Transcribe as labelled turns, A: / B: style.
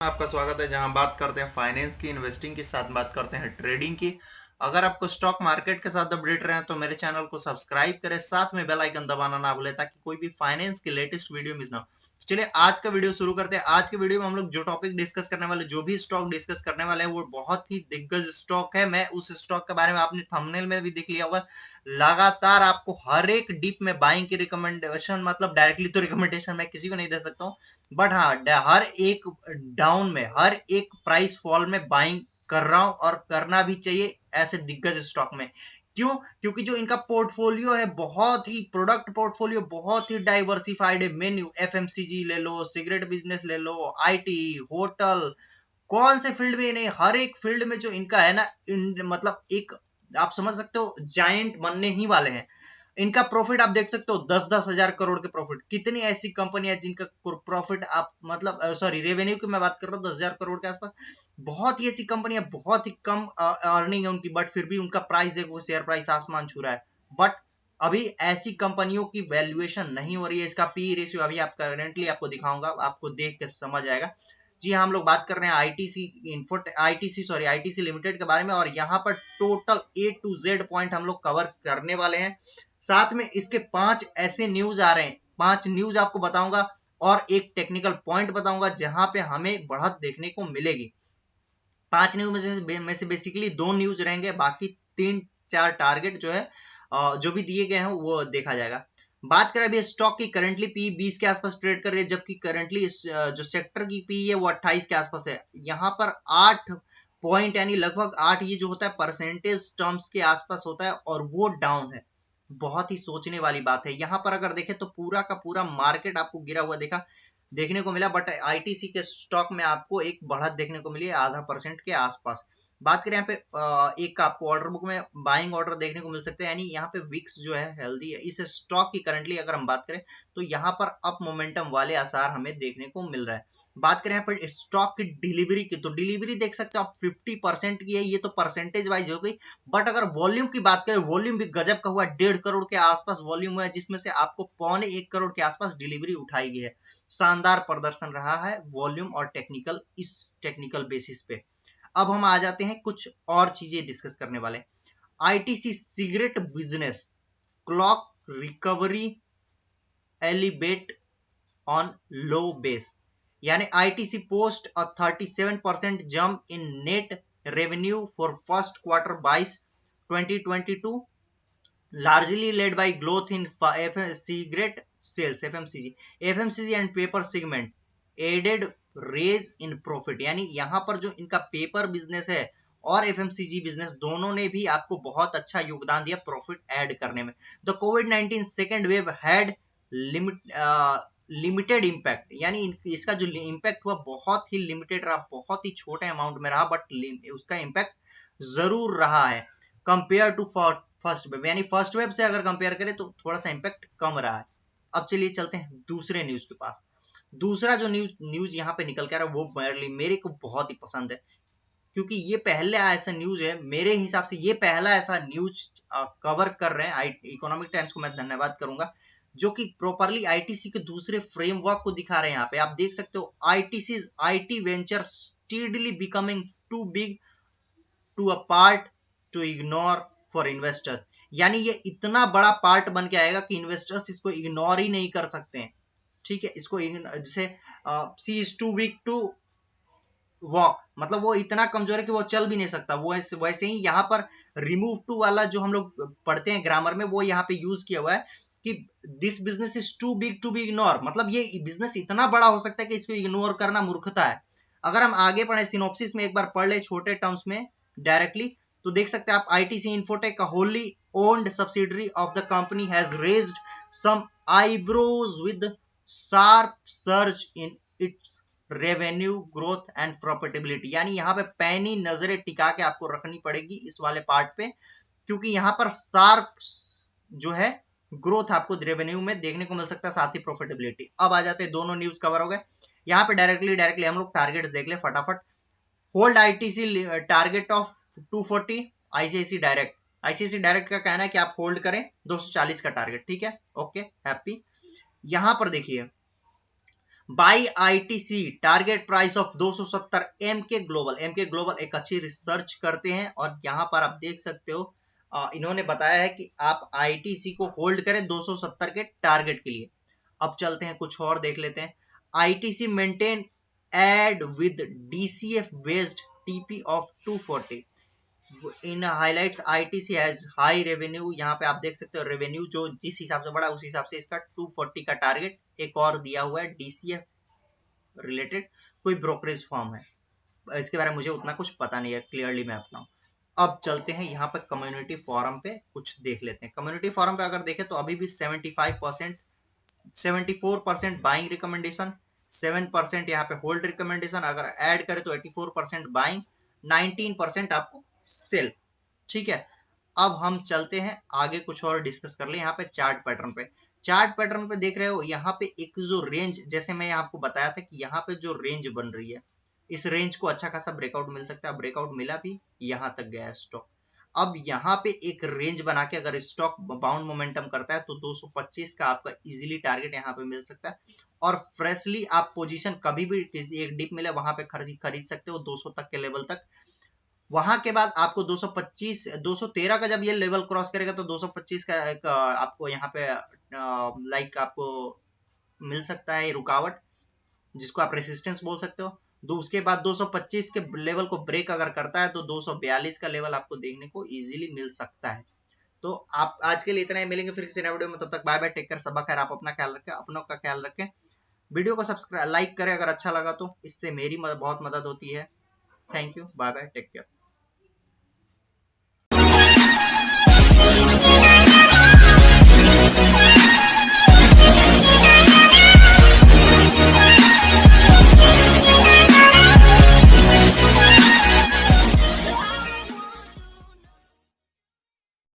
A: आपका स्वागत है जहां बात करते हैं फाइनेंस की, इन्वेस्टिंग के साथ बात करते हैं ट्रेडिंग की। अगर आपको स्टॉक मार्केट के साथ अपडेट रहे तो मेरे चैनल को सब्सक्राइब करें, साथ में बेल आइकन दबाना ना भूलें ताकि कोई भी फाइनेंस की लेटेस्ट वीडियो मिस ना हो। तो चलिए आज का वीडियो शुरू करते हैं। आज के वीडियो में हम लोग जो टॉपिक डिस्कस करने वाले, जो भी स्टॉक डिस्कस करने वाले हैं वो बहुत ही दिग्गज स्टॉक है। मैं उस स्टॉक के बारे में आपने थंबनेल में भी देख लिया होगा। लगातार आपको हर एक डिप में बाइंग की रिकमेंडेशन, मतलब डायरेक्टली तो रिकमेंडेशन मैं किसी को नहीं दे सकता हूँ, बट हाँ हर एक डाउन में, हर एक प्राइस फॉल में बाइंग कर रहा हूं और करना भी चाहिए ऐसे दिग्गज स्टॉक में। क्यों? क्योंकि जो इनका पोर्टफोलियो है, बहुत ही प्रोडक्ट पोर्टफोलियो बहुत ही डाइवर्सिफाइड है। मेन्यू एफएमसीजी ले लो, सिगरेट बिजनेस ले लो, आईटी, होटल, कौन से फील्ड में नहीं, हर एक फील्ड में जो इनका है ना, मतलब एक आप समझ सकते हो जायंट बनने ही वाले हैं। इनका प्रॉफिट आप देख सकते हो, 10-10 हजार करोड़ के प्रॉफिट। कितनी ऐसी कंपनी है जिनका प्रॉफिट आप मतलब सॉरी रेवेन्यू की मैं बात कर रहा हूँ 10 हजार करोड़ के आसपास। बहुत ही ऐसी कंपनी है, बहुत ही कम अर्निंग है उनकी, बट फिर भी उनका प्राइस देखो, शेयर प्राइस आसमान छू रहा है। बट अभी ऐसी कंपनियों की वैल्यूएशन नहीं हो रही है। इसका पी रेशियो अभी आप करेंटली आपको दिखाऊंगा, आपको देख के समझ आएगा। जी हाँ, हम लोग बात कर रहे हैं आईटीसी लिमिटेड के बारे में, और यहाँ पर total A to Z point हम लोग कवर करने वाले हैं। साथ में इसके 5 ऐसे न्यूज आ रहे हैं, 5 न्यूज आपको बताऊंगा और एक टेक्निकल पॉइंट बताऊंगा जहां पे हमें बढ़त देखने को मिलेगी। 5 न्यूज में से बेसिकली 2 न्यूज रहेंगे, बाकी 3-4 टारगेट जो है जो भी दिए गए हैं वो देखा जाएगा। बात करें अभी स्टॉक की, करंटली पी 20 के आसपास ट्रेड कर रही है, जबकि करंटली जो सेक्टर की पी है वो 28 के आसपास है। यहाँ पर 8 पॉइंट यानी लगभग 8, ये जो होता है परसेंटेज टर्म्स के आसपास होता है, और वो डाउन है। बहुत ही सोचने वाली बात है। यहाँ पर अगर देखें तो पूरा का पूरा मार्केट आपको गिरा हुआ देखने को मिला, बट आईटीसी के स्टॉक में आपको एक बढ़त देखने को मिली ½ % के आसपास। बात करें यहाँ पे एक आपको ऑर्डर बुक में बाइंग ऑर्डर देखने को मिल सकते हैं, यानी यहाँ पे विक्स जो है हेल्दी है। इस स्टॉक की करंटली अगर हम बात करें तो यहाँ पर अप मोमेंटम वाले आसार हमें देखने को मिल रहा है। बात करें यहाँ पर स्टॉक की डिलीवरी की, तो डिलीवरी देख सकते हो आप 50% की है, ये तो परसेंटेज वाइज हो गई। बट अगर वॉल्यूम की बात करें, वॉल्यूम भी गजब का हुआ, 1.5 करोड़ के आसपास वॉल्यूम है, जिसमें से आपको 1.25 करोड़ के आसपास डिलीवरी उठाई गई है। शानदार प्रदर्शन रहा है वॉल्यूम और टेक्निकल, इस टेक्निकल बेसिस पे। अब हम आ जाते हैं कुछ और चीजें डिस्कस करने वाले। ITC cigarette business clock recovery albeit on low base, यानी ITC post a 37% jump in net revenue for first quarter 2022, largely led by growth in cigarette sales, FMCG and paper segment aided raise in profit। यानी यहाँ पर जो इनका paper business है और FMCG business, दोनों ने भी आपको बहुत अच्छा योगदान दिया प्रॉफिट ऐड करने में। The covid second wave had limited impact, यानी इसका जो इम्पैक्ट हुआ बहुत ही लिमिटेड रहा, बहुत ही छोटे अमाउंट में रहा, बट उसका इम्पैक्ट जरूर रहा है कंपेयर टू फर्स्ट वेव। यानी फर्स्ट वेव से अगर कंपेयर करें तो थोड़ा सा इम्पैक्ट कम रहा है। अब चलिए चलते हैं दूसरे न्यूज के पास। दूसरा जो न्यूज यहाँ पे निकल के आ रहा है वो मेरे को बहुत ही पसंद है, क्योंकि ये पहला ऐसा न्यूज है, मेरे हिसाब से ये पहला ऐसा न्यूज कवर कर रहे हैं। इकोनॉमिक टाइम्स को मैं धन्यवाद करूंगा, जो कि प्रॉपरली आईटीसी के दूसरे फ्रेमवर्क को दिखा रहे हैं। यहाँ पे आप देख सकते हो, ITC IT venture steadily becoming too big to a part to ignore for investors, यानी ये इतना बड़ा पार्ट बन के आएगा कि इन्वेस्टर्स इसको इग्नोर ही नहीं कर सकते हैं। ठीक है, इसको जैसे she is too weak to walk, मतलब वो इतना कमजोर है कि वो चल भी नहीं सकता। वो वैसे ही यहाँ पर रिमूव टू वाला जो हम लोग पढ़ते हैं ग्रामर में, वो यहाँ पे यूज किया हुआ है कि this business is too big to be ignore, मतलब ये बिजनेस इतना बड़ा हो सकता है कि इसको इग्नोर करना मूर्खता है। अगर हम आगे पढ़े सिनॉप्सिस में एक बार पढ़ ले छोटे टर्म्स में डायरेक्टली, तो देख सकते हैं आप, ITC Infotech wholly owned subsidiary of the company has raised some eyebrows with sharp surge in its revenue growth and profitability. यानी यहाँ पे पैनी नजरें टिका के आपको रखनी पड़ेगी इस वाले पार्ट पे, क्योंकि यहाँ पर शार्प जो है ग्रोथ आपको रेवेन्यू में देखने को मिल सकता है, साथ ही प्रॉफिटेबिलिटी। अब आ जाते हैं, दोनों न्यूज कवर हो गए। यहाँ पे डायरेक्टली हम लोग टारगेट देख ले फटाफट। Hold ITC target of 240, ICICI direct का कहना है कि आप होल्ड करें 240 का टारगेट। ठीक है, ओके, हैप्पी। यहां पर देखिए buy ITC target price of 270। Emkay global एक अच्छी रिसर्च करते हैं और यहां पर आप देख सकते हो इन्होंने बताया है कि आप आईटीसी को होल्ड करें 270 के टारगेट के लिए। अब चलते हैं कुछ और देख लेते हैं। ITC maintained with DCF based TP of 240 in highlights ITC has high revenue. यहाँ पे आप देख सकते हो रेवेन्यू जो जिस हिसाब से बढ़ा उस हिसाब से इसका 240 का टारगेट एक और दिया हुआ है। डीसीएफ रिलेटेड कोई ब्रोकरेज फॉर्म है, इसके बारे में मुझे उतना कुछ पता नहीं है, क्लियरली मैं बताऊं। अब चलते हैं यहाँ पे कम्युनिटी फोरम पे कुछ देख लेते हैं। कम्युनिटी फोरम पे अगर देखें तो अभी भी 75%, 74% बाइंग रिकमेंडेशन, 7% यहाँ पे होल्ड रिकमेंडेशन, अगर ऐड करें तो 84% बाइंग, 19% आपको सेल। ठीक है, अब हम चलते हैं आगे कुछ और डिस्कस कर ले। यहाँ पे चार्ट पैटर्न पे, चार्ट पैटर्न पे देख रहे हो यहाँ पे एक जो रेंज, जैसे मैं आपको बताया था कि यहाँ पे जो रेंज बन रही है इस रेंज को अच्छा खासा ब्रेकआउट मिल सकता है। ब्रेकआउट मिला भी, यहाँ तक गया स्टॉक। अब यहाँ पे एक रेंज बना के अगर स्टॉक बाउंड मोमेंटम करता है तो 225 का आपका इजीली टारगेट यहाँ पे मिल सकता है। और फ्रेशली आप पोजीशन कभी भी एक डिप मिले वहां पे खरीद सकते हो 200 तक के लेवल तक। वहां के बाद आपको 225 213 का जब ये लेवल क्रॉस करेगा तो 225 का एक आपको यहाँ पे लाइक आपको मिल सकता है रुकावट, जिसको आप रेसिस्टेंस बोल सकते हो। उसके बाद 225 के लेवल को ब्रेक अगर करता है तो 242 का लेवल आपको देखने को इजीली मिल सकता है। तो आप आज के लिए इतना ही, मिलेंगे फिर किसी नए वीडियो में, तब तक बाय बाय, टेक केयर, सबका खैर, आप अपना ख्याल रखें, अपनों का ख्याल रखें। वीडियो को सब्सक्राइब लाइक करें अगर अच्छा लगा तो, इससे मेरी बहुत मदद होती है। Thank you, bye bye, take care.